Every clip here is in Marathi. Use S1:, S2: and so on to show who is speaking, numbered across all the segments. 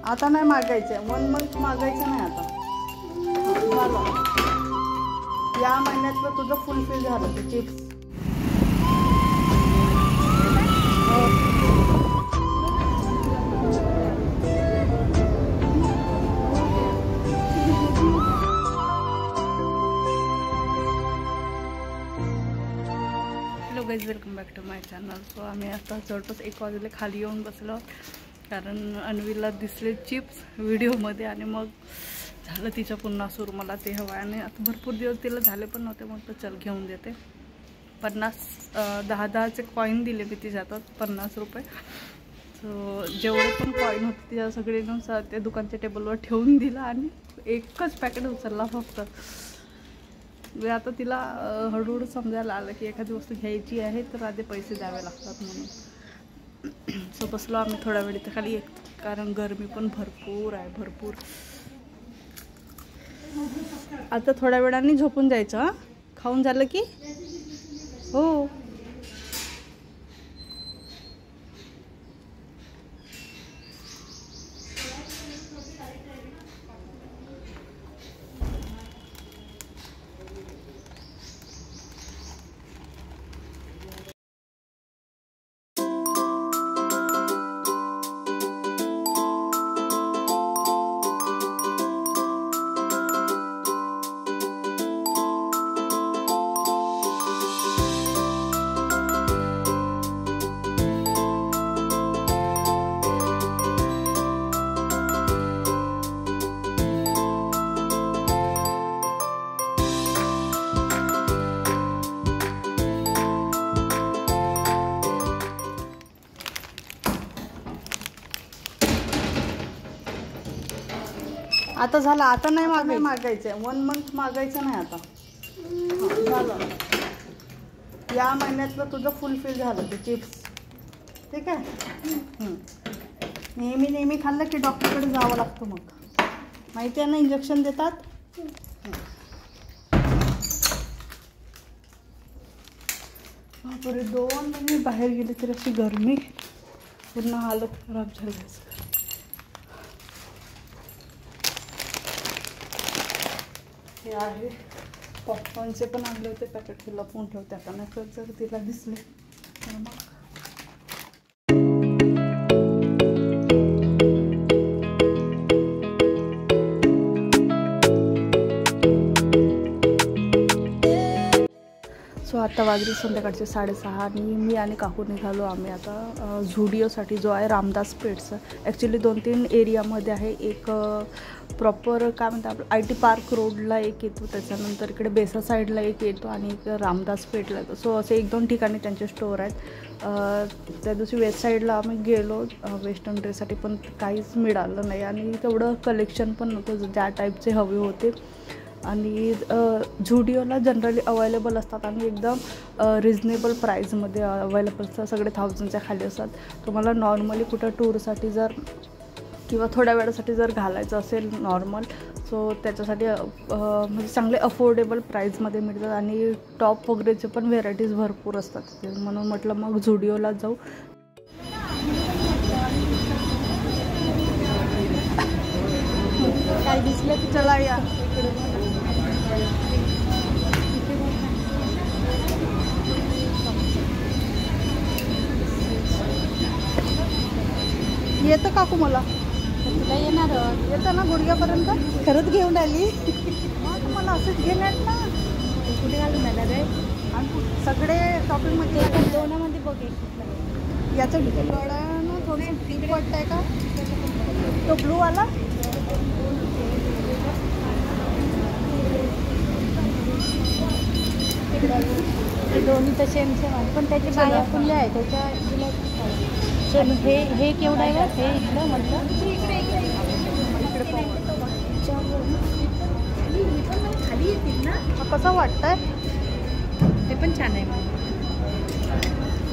S1: आता नाही मागायचं, 1 मंथ मागायचं नाही आता. झालं, या महिन्यातलं तुझं फुलफिल झालं ते chips. Guys welcome back to my channel. So आम्ही आता जवळपास 1 वाजले खाली येऊन बसलो, कारण अन्वीला दिसले चिप्स व्हिडिओमध्ये आणि मग झालं तिच्या पुन्हा सुरू, मला ते हवं आहे. आणि आता भरपूर दिवस तिला झाले पण नव्हते, मग तर चल घेऊन देते. 10-10चे कॉईन दिले मी तिच्या हातात, 50 रुपये. सो जेवढे पण कॉईन होते त्या सगळे घेऊन त्या दुकानच्या टेबलवर ठेवून दिला आणि एकच पॅकेट उचलला फक्त. आता तिला हळूहळू समजायला आलं की एखादी वस्तू घ्यायची आहे तर आधी पैसे द्यावे लागतात म्हणून. सो बसलो आम्ही थोडा वेळ इथे खाली, कारण गरमी पण भरपूर आहे, भरपूर. आता थोड्या वेळाने झोपून जायचं. हां, खाऊन झालं की हो. आता झालं, आता नाही मागायचं, 1 मंथ मागायचं नाही आता. झालं, या महिन्यातलं तुझं फुलफिल झालं ते चिप्स. ठीक आहे. नेहमी खाल्लं की डॉक्टरकडे जावं लागतं, मग माहिती आहे ना, इंजेक्शन देतात. बापरे, 2 महिने बाहेर गेले तरी अशी गरमी, पूर्ण हालत खराब झाली. हे आहे पॉपकॉर्नचे पण आणले होते पॅकेट, ते लपवून ठेवते आता, नाही जर तिला दिसले तर मग. सो आता वाजले संध्याकाळचे 6:30 आणि मी आणि काकू निघालो आम्ही आता झुडिओसाठी, जो आहे रामदास पेठचा. ॲक्च्युली 2-3 एरियामध्ये आहे. एक प्रॉपर काय म्हणतात आपलं IT पार्क रोडला एक येतो, त्याच्यानंतर इकडे बेसा साईडला एक येतो आणि एक रामदास पेठला येतो. सो असे 1-2 ठिकाणी त्यांचे स्टोअर आहेत. त्या दिवशी वेस्ट साईडला आम्ही गेलो वेस्टर्न ड्रेससाठी, पण काहीच मिळालं नाही आणि तेवढं कलेक्शन पण नव्हतं ज्या टाईपचे हवे होते. आणि झुडिओला जनरली अवेलेबल असतात आणि एकदम रिजनेबल प्राईजमध्ये अवेलेबल असतात, सगळे 1000च्या खाली असतात. तुम्हाला नॉर्मली कुठं टूरसाठी जर किंवा थोड्या वेळासाठी जर घालायचं असेल नॉर्मल, सो त्याच्यासाठी म्हणजे चांगले अफोर्डेबल प्राईजमध्ये मिळतात आणि टॉप वगैरेचे पण व्हेरायटीज भरपूर असतात. म्हणून म्हटलं मग झुडिओला जाऊ. काय दिसलं की चला या इकडे. येतं काकू मला, तुला येणार येतं ना गुडघ्यापर्यंत. खरंच घेऊन आली मग मला असंच घेणार ना. कुठे घालून येणार आहे सगळे शॉपिंगमध्ये, 2मध्ये बघे. याचं गळ्यानं थोडंसं ठीक वाटतंय का, तो ब्लूवाला. ते दोन्ही तर सेम पण त्याचे बाया फुले आहे त्याच्या. हे केवढं आहे हे इकडं म्हटलं, खाली येतील ना. कसं वाटतंय ते पण छान आहे. मग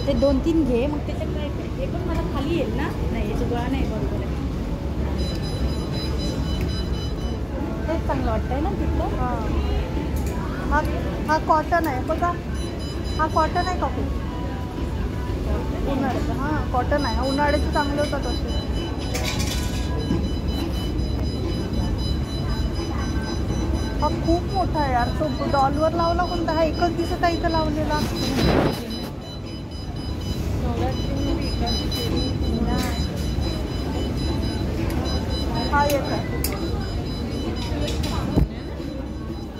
S1: ते 2-3 घे, मग त्याच्यात काय हे पण मला खाली येईल ना. नाही याची गोळा नाही, बरोबर आहे. तेच चांगलं वाटतंय ना तिथलं. हा कॉटन आहे बघा, हा कॉटन आहे काकू, उन्हाळ्याचं. हां कॉटन आहे, उन्हाळ्याचं चांगले होतात असे. हा खूप मोठा आहे यार. तो डॉलवर लावला कोणता? हा एकच दिसत आहे इथं लावलेला. हा एक आहे,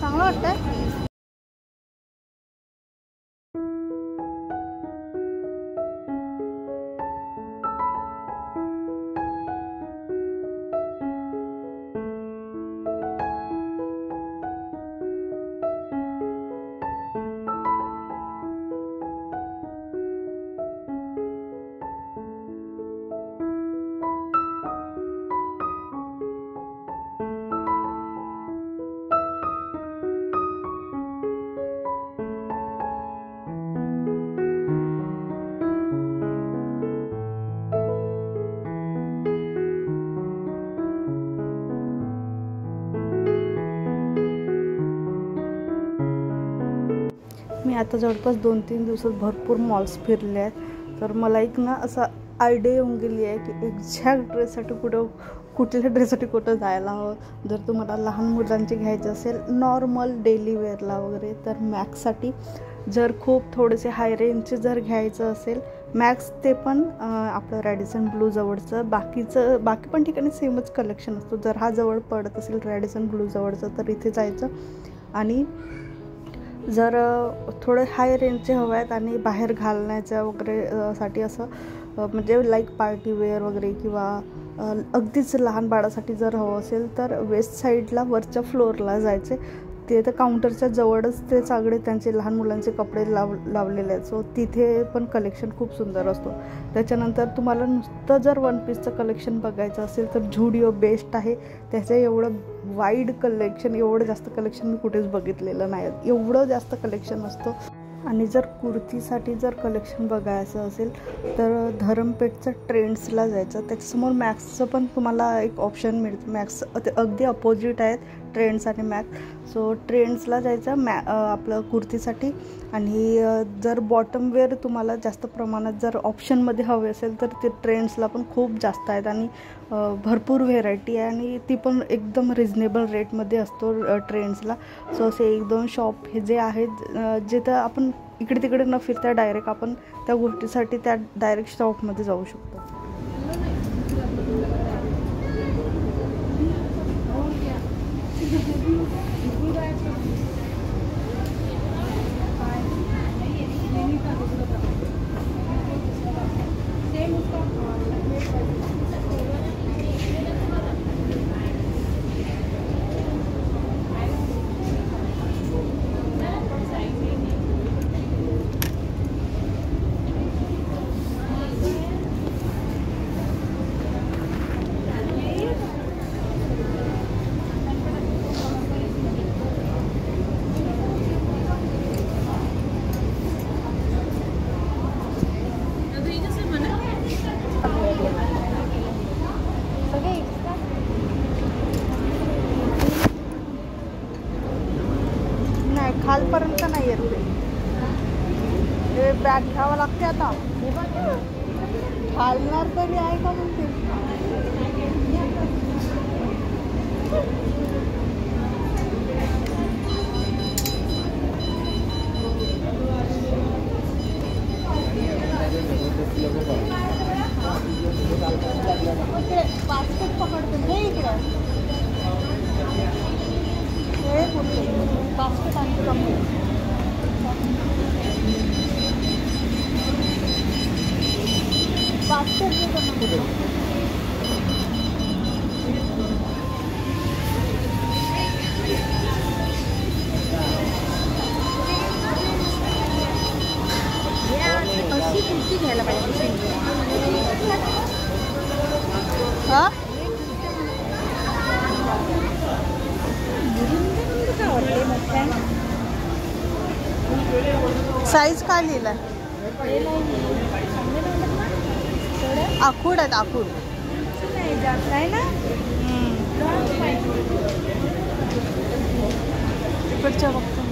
S1: चांगलं वाटतंय. मी आता जवळपास 2-3 दिवसात भरपूर मॉल्स फिरले आहेत. तर मला एक ना असा आयडिया येऊन गेली आहे की एक्झॅक्ट ड्रेससाठी कुठल्या ड्रेससाठी कुठं जायला हवं. जर तुम्हाला लहान मुलांचे घ्यायचे असेल नॉर्मल डेली वेअरला वगैरे तर मॅक्ससाठी, जर खूप थोडेसे हाय रेंजचे जर घ्यायचं असेल मॅक्स, ते पण आपलं रॅडिसन ब्लू जवळचं. बाकी पण ठिकाणी सेमच कलेक्शन असतो. जर हा जवळ पडत असेल रॅडिसन ब्लू जवळचं तर इथे जायचं. आणि जर थोडे हाय रेंजचे हवे आहेत आणि बाहेर घालण्याच्या वगैरे साठी असं म्हणजे लाईक पार्टी वेअर वगैरे किंवा अगदीच लहान बाळासाठी जर हवं असेल तर वेस्ट साईडला वरच्या फ्लोअरला जायचे. ते तर काउंटरच्या जवळच ते सगळे त्यांचे लहान मुलांचे कपडे लावलेले आहेत. सो तिथे पण कलेक्शन खूप सुंदर असतो. त्याच्यानंतर तुम्हाला नुसतं जर वन पीसचं कलेक्शन बघायचं असेल तर झुडिओ बेस्ट आहे. त्याचं एवढं वाईड कलेक्शन, एवढं जास्त कलेक्शन मी कुठेच बघितलेलं नाही. एवढं जास्त कलेक्शन असतं. आणि जर कुर्तीसाठी जर कलेक्शन बघायचं असेल तर धरमपेठचं ट्रेंड्सला जायचं. त्याच्यासमोर मॅक्सचं पण तुम्हाला एक ऑप्शन मिळतं. मॅक्स ते अगदी अपोजिट आहेत ट्रेंड्स आणि मॅक्स. सो ट्रेंड्सला जायचं आपलं कुर्तीसाठी. आणि जर बॉटम वेअर तुम्हाला जास्त प्रमाणात जर ऑप्शनमध्ये हवे असेल तर ते ट्रेंड्सला पण खूप जास्त आहेत आणि भरपूर व्हेरायटी आहे आणि ती पण एकदम रिजनेबल रेटमध्ये असतो ट्रेंड्सला. सो असे 1-2 शॉप हे जे आहेत जिथं आपण इकडे तिकडे न फिरता डायरेक्ट आपण त्या गोष्टीसाठी त्या डायरेक्ट शॉपमध्ये जाऊ शकतो. खालपर्यंत नाही येत ते. बॅग घ्यावं लागते आता. खालणार तरी आहे का म्हणते. बास्केट पकडते हे इकडे. बास्केट आणि कमी बास्केट अशी कुर्ती घ्यायला पाहिजे. हां साईज काय लिहिलाय? आखूड आहेत आखूड नाही ना. इकडच्या बघतो